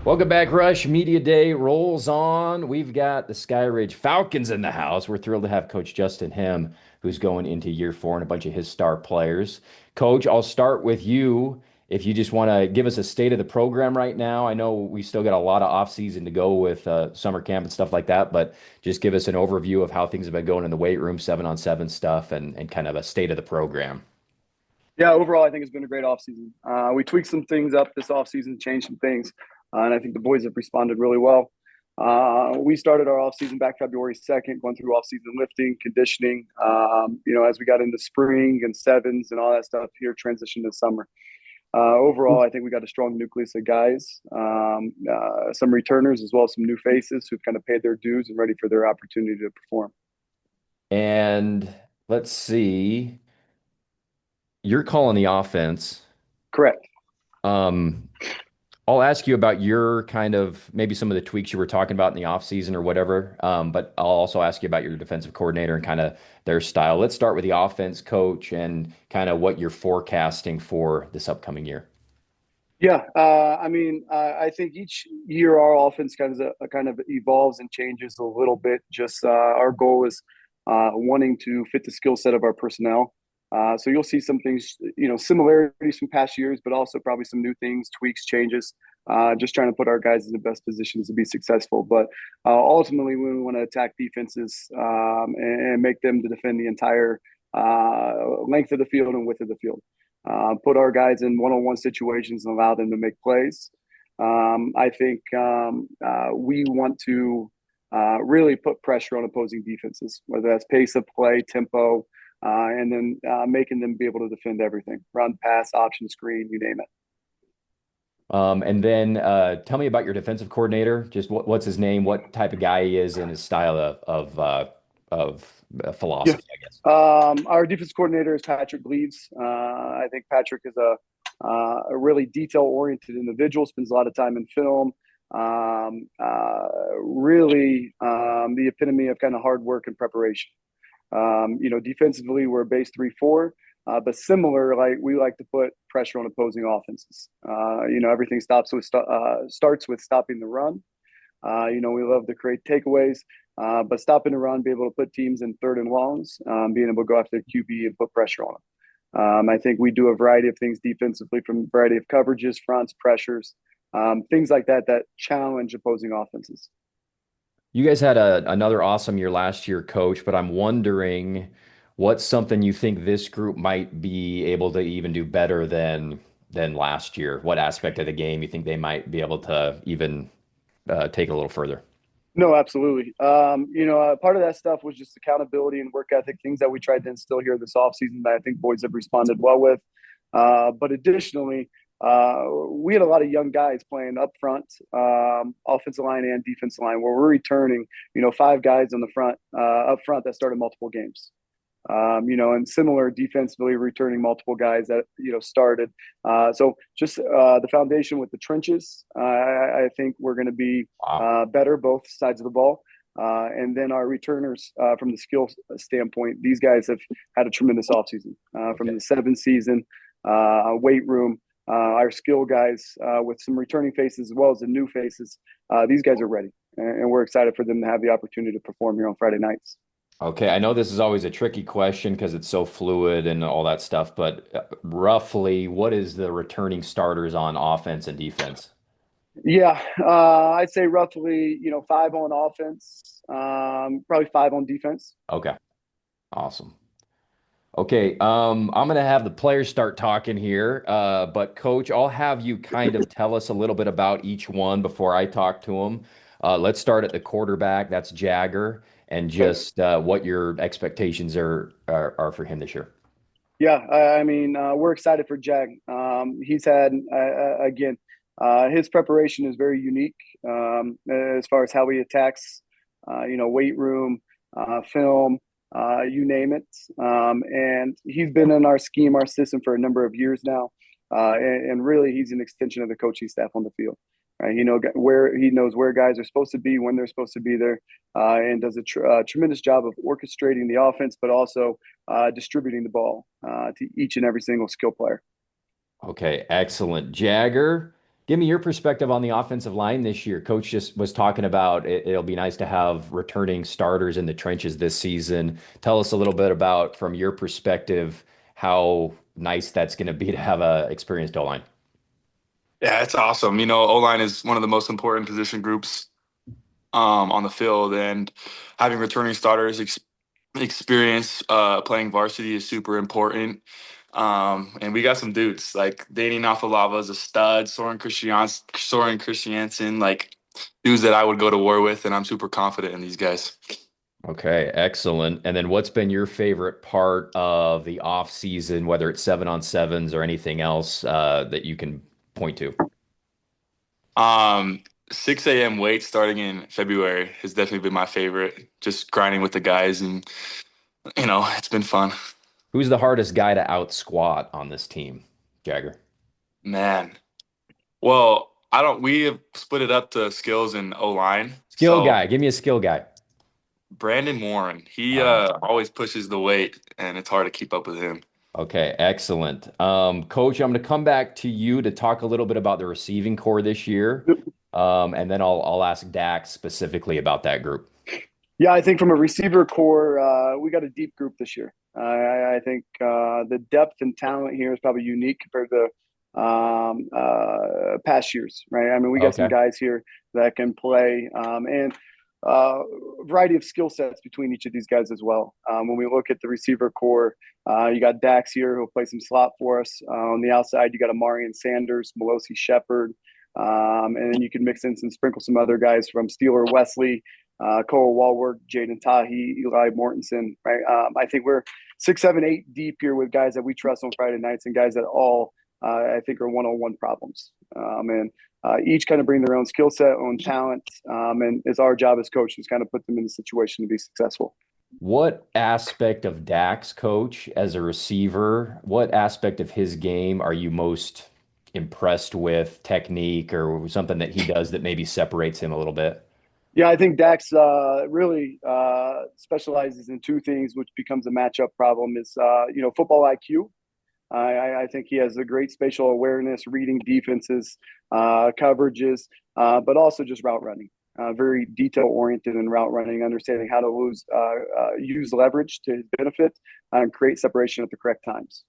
Welcome back, Rush. Media Day rolls on. We've got the Skyridge Falcons in the house. We're thrilled to have Coach Justin Hem, who's going into year four, and a bunch of his star players. Coach, I'll start with you. If you just want to give us a state of the program right now, I know we still got a lot of off season to go with summer camp and stuff like that, but just give us an overview of how things have been going in the weight room, 7-on-7 stuff, and kind of a state of the program. Yeah, overall, I think it's been a great offseason. We tweaked some things up this offseason, changed some things, and I think the boys have responded really well. We started our offseason back February 2nd, going through offseason lifting, conditioning. As we got into spring and sevens and all that stuff here, transition to summer. Overall, I think we got a strong nucleus of guys, some returners as well as some new faces who've kind of paid their dues and ready for their opportunity to perform. And let's see, you're calling the offense. Correct. Um, I'll ask you about your kind of maybe some of the tweaks you were talking about in the offseason or whatever. But I'll also ask you about your defensive coordinator and kind of their style. Let's start with the offense coach and kind of what you're forecasting for this upcoming year. Yeah, I think each year our offense kind of evolves and changes a little bit. Just our goal is wanting to fit the skill set of our personnel. So you'll see some things, similarities from past years, but also probably some new things, tweaks, changes. Just trying to put our guys in the best positions to be successful. But ultimately, we want to attack defenses and make them to defend the entire length of the field and width of the field. Put our guys in one-on-one situations and allow them to make plays. I think we want to really put pressure on opposing defenses, whether that's pace of play, tempo, and then making them be able to defend everything: run, pass, option, screen, you name it. And then tell me about your defensive coordinator. Just what's his name, what type of guy he is, and his style of Yeah. philosophy, I guess. Our defense coordinator is Patrick Gleaves. I think Patrick is a really detail-oriented individual, spends a lot of time in film. Really the epitome of kind of hard work and preparation. Defensively, we're a base 3-4, but similar, like we like to put pressure on opposing offenses. Everything starts with stopping the run. We love to create takeaways, but stopping the run, be able to put teams in third and longs, being able to go after the QB and put pressure on them. I think we do a variety of things defensively, from a variety of coverages, fronts, pressures, things like that that challenge opposing offenses. You guys had another awesome year last year, coach, but I'm wondering what's something you think this group might be able to even do better than last year? What aspect of the game you think they might be able to even take it a little further? No, absolutely. Part of that stuff was just accountability and work ethic, things that we tried to instill here this offseason that I think boys have responded well with. But additionally, we had a lot of young guys playing up front, offensive line and defensive line, where we're returning, five guys on the front, up front that started multiple games. And similar defensively, returning multiple guys that started. So just the foundation with the trenches, I think we're going to be Wow. better both sides of the ball. And then our returners, from the skill standpoint, these guys have had a tremendous offseason from Okay. the seventh season, weight room. Our skill guys with some returning faces as well as the new faces. These guys are ready, and we're excited for them to have the opportunity to perform here on Friday nights. Okay, I know this is always a tricky question because it's so fluid and all that stuff, but roughly, what is the returning starters on offense and defense? Yeah, I'd say roughly, five on offense, probably five on defense. Okay, awesome. Okay, I'm gonna have the players start talking here, but Coach, I'll have you kind of tell us a little bit about each one before I talk to them. Let's start at the quarterback. That's Jagger, and Okay. just what your expectations are for him this year. Yeah, we're excited for Jag. He's had, again, his preparation is very unique as far as how he attacks, weight room, film, you name it. And he's been in our scheme, our system for a number of years now. And really, he's an extension of the coaching staff on the field. Right? He knows where guys are supposed to be, when they're supposed to be there, and does a tremendous job of orchestrating the offense, but also distributing the ball to each and every single skill player. Okay, excellent. Jagger, Give me your perspective on the offensive line this year. Coach just was talking about it'll be nice to have returning starters in the trenches this season. Tell us a little bit about, from your perspective, how nice that's going to be to have a experienced O-line. Yeah, it's awesome. O-line is one of the most important position groups on the field, and having returning starters experience playing varsity is super important. And we got some dudes like Danny Nafalava is a stud, Soren Christiansen, like dudes that I would go to war with, and I'm super confident in these guys. Okay, excellent. And then what's been your favorite part of the off season, whether it's 7-on-7s or anything else that you can point to? Um, 6 a.m. weight starting in February has definitely been my favorite. Just grinding with the guys, and it's been fun. Who's the hardest guy to out squat on this team, Jagger? Man. Well, I don't. We have split it up to skills and O line. Skill So guy. Give me a skill guy. Brandon Warren, he Uh, always pushes the weight, and it's hard to keep up with him. okay, excellent. Coach, I'm going to come back to you to talk a little bit about the receiving core this year. And then I'll ask Dax specifically about that group. Yeah, I think from a receiver core, we got a deep group this year. I think the depth and talent here is probably unique compared to past years, right? I mean, we got some Okay. guys here that can play, and a variety of skill sets between each of these guys as well. When we look at the receiver core, you got Dax here who'll play some slot for us. On the outside, you got Amarian Sanders, Melosi Shepard, and then you can mix in some sprinkle some other guys from Steeler Wesley, Cole Walworth, Jaden Tahi, Eli Mortensen. Right, I think we're 6, 7, 8 deep here with guys that we trust on Friday nights and guys that all I think are one-on-one problems. And each kind of bring their own skill set, own talent, and it's our job as coaches kind of put them in the situation to be successful. What aspect of Dax, coach, as a receiver, what aspect of his game are you most impressed with, technique or something that he does that maybe separates him a little bit? Yeah, I think Dax really specializes in two things, which becomes a matchup problem. Is football IQ. I think he has a great spatial awareness, reading defenses, coverages, but also just route running. Very detail oriented in route running, understanding how to use leverage to his benefit and create separation at the correct times.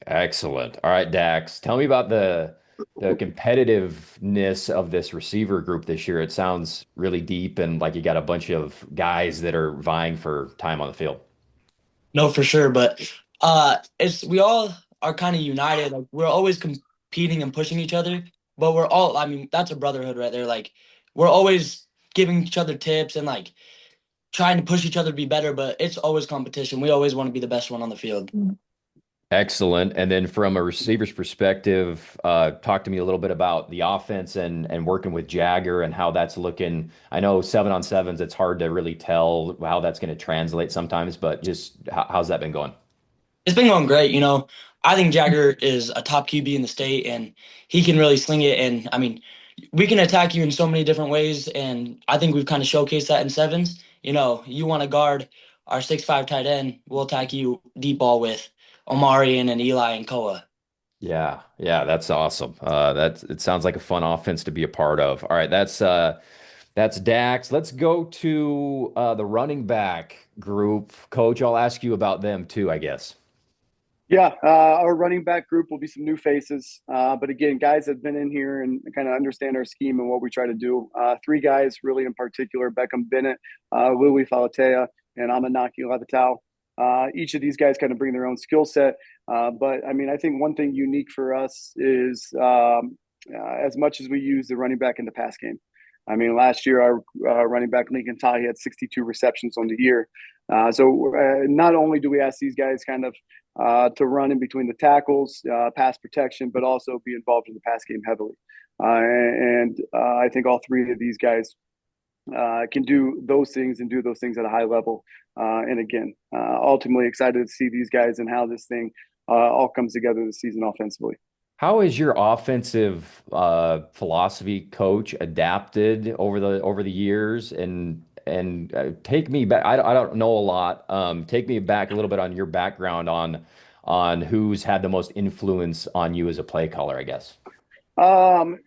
Excellent. All right, Dax, tell me about the competitiveness of this receiver group this year. It sounds really deep and like you got a bunch of guys that are vying for time on the field. No, for sure, but it's we all are kind of united. Like we're always competing and pushing each other, but we're all. I mean, that's a brotherhood right there. Like we're always giving each other tips and like trying to push each other to be better. But it's always competition. We always want to be the best one on the field. Excellent. And then from a receiver's perspective, talk to me a little bit about the offense and working with Jagger and how that's looking. I know 7-on-7s, it's hard to really tell how that's going to translate sometimes, but just how's that been going? It's been going great. I think Jagger is a top QB in the state, and he can really sling it. And I mean, we can attack you in so many different ways, and I think we've kind of showcased that in sevens. You want to guard our 6'5" tight end, we'll attack you deep ball with Omarion and Eli and Koa. Yeah, yeah, that's awesome. It sounds like a fun offense to be a part of. All right, that's Dax. Let's go to the running back group. Coach, I'll ask you about them too, I guess. Yeah, our running back group will be some new faces, but again, guys that have been in here and kind of understand our scheme and what we try to do. Three guys really in particular: Beckham Bennett, Louis Falatea, and Amanaki Levital. Each of these guys kind of bring their own skill set, but I mean, I think one thing unique for us is as much as we use the running back in the pass game. I mean, last year our running back Lincoln Tahi had 62 receptions on the year. So not only do we ask these guys kind of to run in between the tackles, pass protection, but also be involved in the pass game heavily. I think all three of these guys can do those things and do those things at a high level. And again, ultimately excited to see these guys and how this thing all comes together this season offensively. How has your offensive philosophy, coach, adapted over the years? And take me back. I don't know a lot. Take me back a little bit on your background on who's had the most influence on you as a play caller, I guess. Um,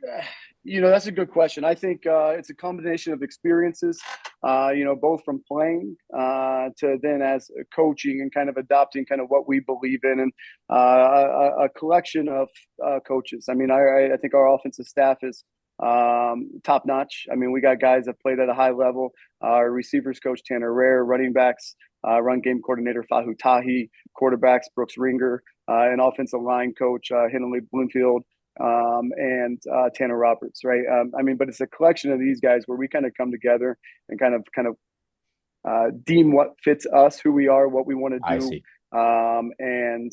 that's a good question. I think it's a combination of experiences, both from playing to then as coaching and kind of adopting kind of what we believe in, and a collection of coaches. I mean, I think our offensive staff is top notch. I mean, we got guys that played at a high level. Our receivers coach Tanner Rare, running backs, run game coordinator Fahu Tahi, quarterbacks Brooks Ringer, and offensive line coach Henley Bloomfield, and Tanner Roberts, right? But it's a collection of these guys where we kind of come together and kind of deem what fits us, who we are, what we want to I do, see. and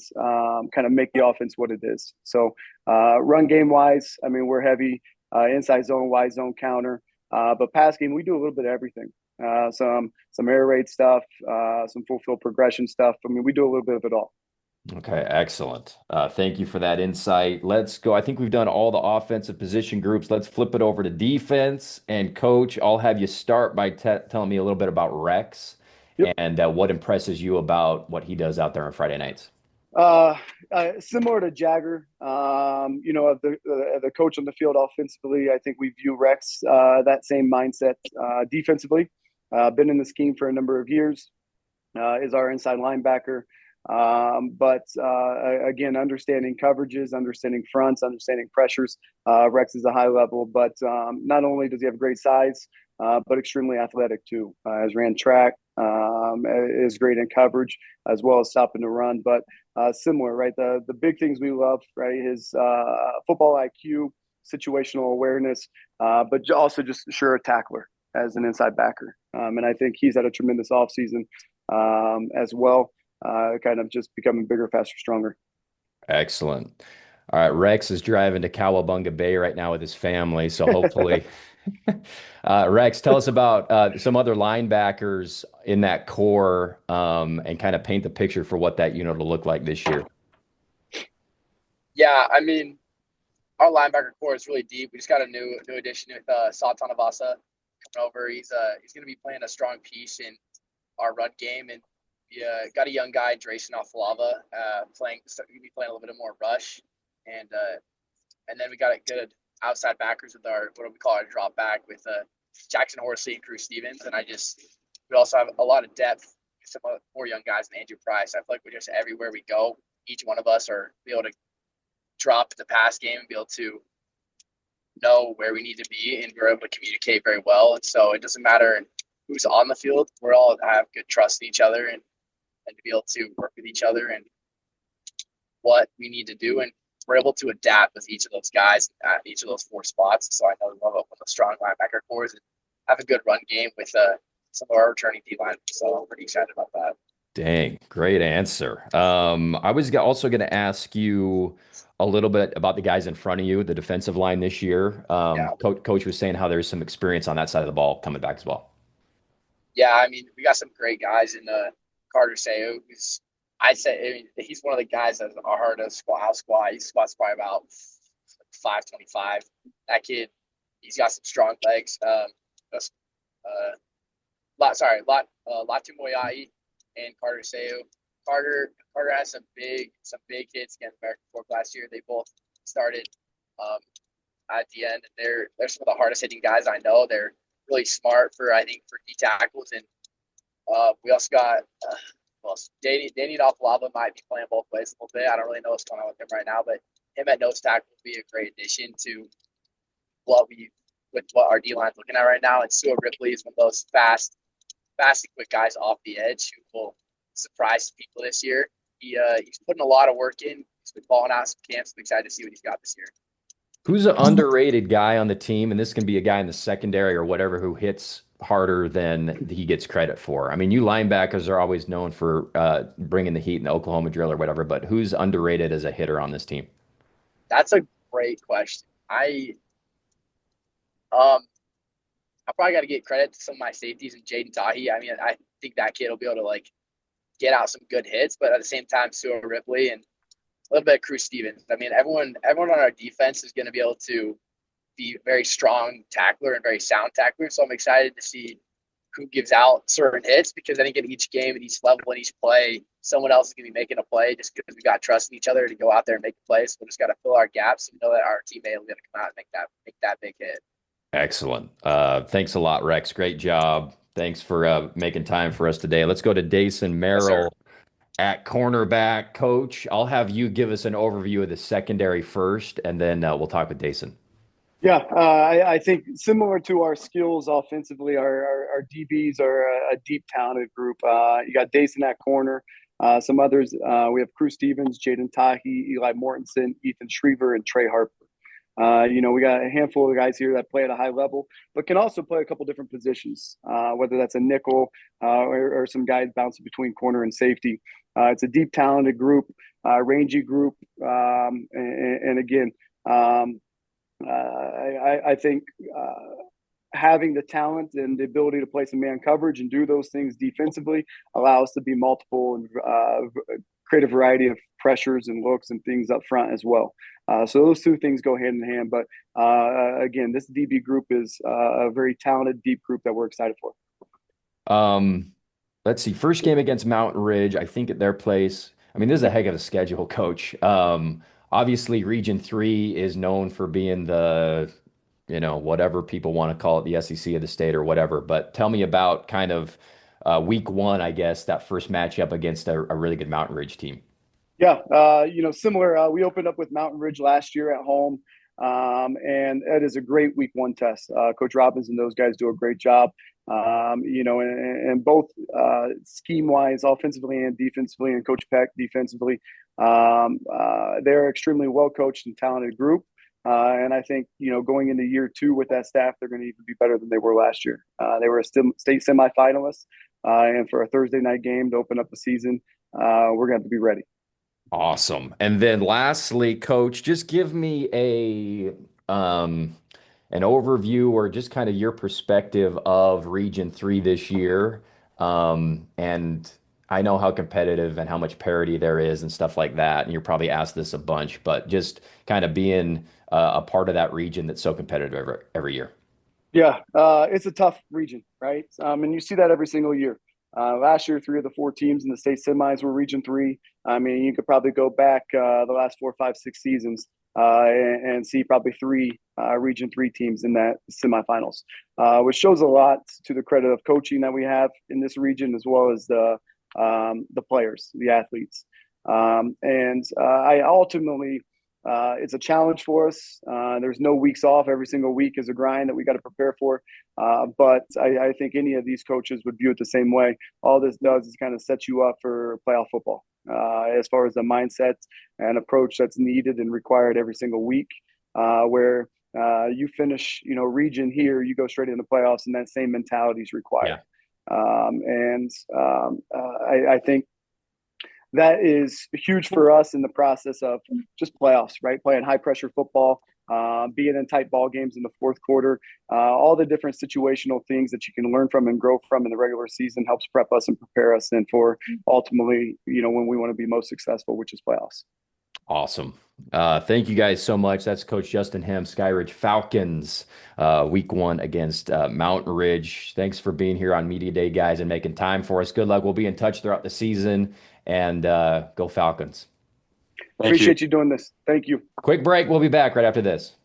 kind of make the offense what it is. So, run game wise, I mean, we're heavy inside zone, wide zone counter, but pass game, we do a little bit of everything. Some air raid stuff, some full field progression stuff. I mean, we do a little bit of it all. Okay, excellent. Thank you for that insight. Let's go. I think we've done all the offensive position groups. Let's flip it over to defense. And coach, I'll have you start by telling me a little bit about Rex Yep. and what impresses you about what he does out there on Friday nights. Similar to Jagger, of the coach on the field offensively, I think we view Rex that same mindset defensively. Been in the scheme for a number of years, is our inside linebacker. But again, understanding coverages, understanding fronts, understanding pressures. Rex is a high level, but not only does he have great size, but extremely athletic too. Has ran track, is great in coverage as well as stopping the run. But similar, right? The big things we love, right? His football IQ, situational awareness, but also just sure a tackler as an inside backer. And I think he's had a tremendous offseason as well. Kind of just becoming bigger, faster, stronger. Excellent. All right, Rex is driving to Cowabunga Bay right now with his family, so hopefully. Rex, tell us about some other linebackers in that core, and kind of paint the picture for what that unit will look like this year. Yeah, I mean, our linebacker core is really deep. We just got a new addition with Satan Avasa coming over. He's going to be playing a strong piece in our run game, and got a young guy, Drayson Afalava, playing. So he'll be playing a little bit more rush, and then we got a good outside backers with our what do we call our drop back with Jackson Horsley and Drew Stevens, and we also have a lot of depth. Some more young guys than Andrew Price. I feel like we're just everywhere we go. Each one of us are be able to drop the pass game and be able to know where we need to be, and we're able to communicate very well. And so it doesn't matter who's on the field. We're all have good trust in each other and to be able to work with each other and what we need to do. And we're able to adapt with each of those guys at each of those four spots. So I know we love a strong linebacker cores and have a good run game with some of our returning D-line. So I'm pretty excited about that. Dang, great answer. I was also going to ask you a little bit about the guys in front of you, the defensive line this year. Yeah. Coach was saying how there's some experience on that side of the ball coming back as well. Yeah, I mean, we got some great guys in Carter Sayo, who's he's one of the guys that's hard to squat. He squats probably about 525. That kid, he's got some strong legs. Latu Moyai and Carter Sayo. Carter has some big hits against American Fork last year. They both started at the end. They're some of the hardest hitting guys I know. They're really smart for D tackles, and we also got Danny Afalava might be playing both ways a little bit. I don't really know what's going on with him right now, but him at nose tackle would be a great addition to what our D line's looking at right now. And Sua Ripley is one of those fast and quick guys off the edge who will surprise people this year. He's putting a lot of work in. He's been balling out some camps. I'm excited to see what he's got this year. Who's an underrated guy on the team? And this can be a guy in the secondary or whatever who hits harder than he gets credit for. I mean, you linebackers are always known for bringing the heat in the Oklahoma drill or whatever, but who's underrated as a hitter on this team? That's a great question. I probably got to get credit to some of my safeties and Jaden Tahi. I mean, I think that kid will be able to get out some good hits, but at the same time, Sua Ripley and a little bit of Cruz Stevens. I mean, everyone on our defense is going to be able to be very strong tackler and very sound tackler. So I'm excited to see who gives out certain hits, because I think in each game, at each level, in each play, someone else is going to be making a play just because we got trust in each other to go out there and make a play. So we just got to fill our gaps and know that our teammate will be able to come out and make that big hit. Excellent. Thanks a lot, Rex. Great job. Thanks for making time for us today. Let's go to Dason Yes, sir. Merrill at cornerback. Coach, I'll have you give us an overview of the secondary first, and then we'll talk with Dason. Yeah, I think similar to our skills offensively, our DBs are a deep, talented group. You got Dason at corner. Some others, we have Crew Stevens, Jaden Tahi, Eli Mortensen, Ethan Schriever, and Trey Harper. We got a handful of guys here that play at a high level, but can also play a couple different positions, whether that's a nickel or some guys bouncing between corner and safety. It's a deep, talented group, rangy group. And again, I think having the talent and the ability to play some man coverage and do those things defensively allow us to be multiple and create a variety of pressures and looks and things up front as well. So those two things go hand in hand. But again, this DB group is a very talented, deep group that we're excited for. Let's see. First game against Mountain Ridge, I think at their place. I mean, this is a heck of a schedule, Coach. Obviously, Region 3 is known for being the, whatever people want to call it, the SEC of the state or whatever. But tell me about kind of week 1, I guess, that first matchup against a really good Mountain Ridge team. Yeah, similar. We opened up with Mountain Ridge last year at home, and it is a great week 1 test. Coach Robbins and those guys do a great job. And both scheme-wise, offensively and defensively, and Coach Peck defensively, they're extremely well-coached and talented group. And I think, going into year 2 with that staff, they're going to even be better than they were last year. They were a state semifinalist, and for a Thursday night game to open up the season, we're going to have to be ready. Awesome. And then lastly, Coach, just give me an overview or just kind of your perspective of Region 3 this year. And I know how competitive and how much parity there is and stuff like that. And you're probably asked this a bunch, but just kind of being a part of that region that's so competitive every year. Yeah, it's a tough region, right? And you see that every single year. Last year, 3 of the 4 teams in the state semis were Region 3. I mean, you could probably go back the last 4, 5, 6 seasons and see probably 3 Region 3 teams in that semifinals, which shows a lot to the credit of coaching that we have in this region, as well as the players, the athletes. I ultimately, it's a challenge for us. There's no weeks off. Every single week is a grind that we got to prepare for. But I think any of these coaches would view it the same way. All this does is kind of set you up for playoff football, as far as the mindset and approach that's needed and required every single week, where you finish, region here, you go straight into playoffs, and that same mentality is required. Yeah. I think that is huge for us in the process of just playoffs, right? Playing high pressure football, being in tight ball games in the fourth quarter, all the different situational things that you can learn from and grow from in the regular season helps prep us and prepare us, and for ultimately, when we want to be most successful, which is playoffs. Awesome. Thank you guys so much. That's Coach Justin Hem, Skyridge Falcons, week 1 against Mountain Ridge. Thanks for being here on Media Day, guys, and making time for us. Good luck. We'll be in touch throughout the season, and go Falcons. Appreciate you doing this. Thank you. Quick break. We'll be back right after this.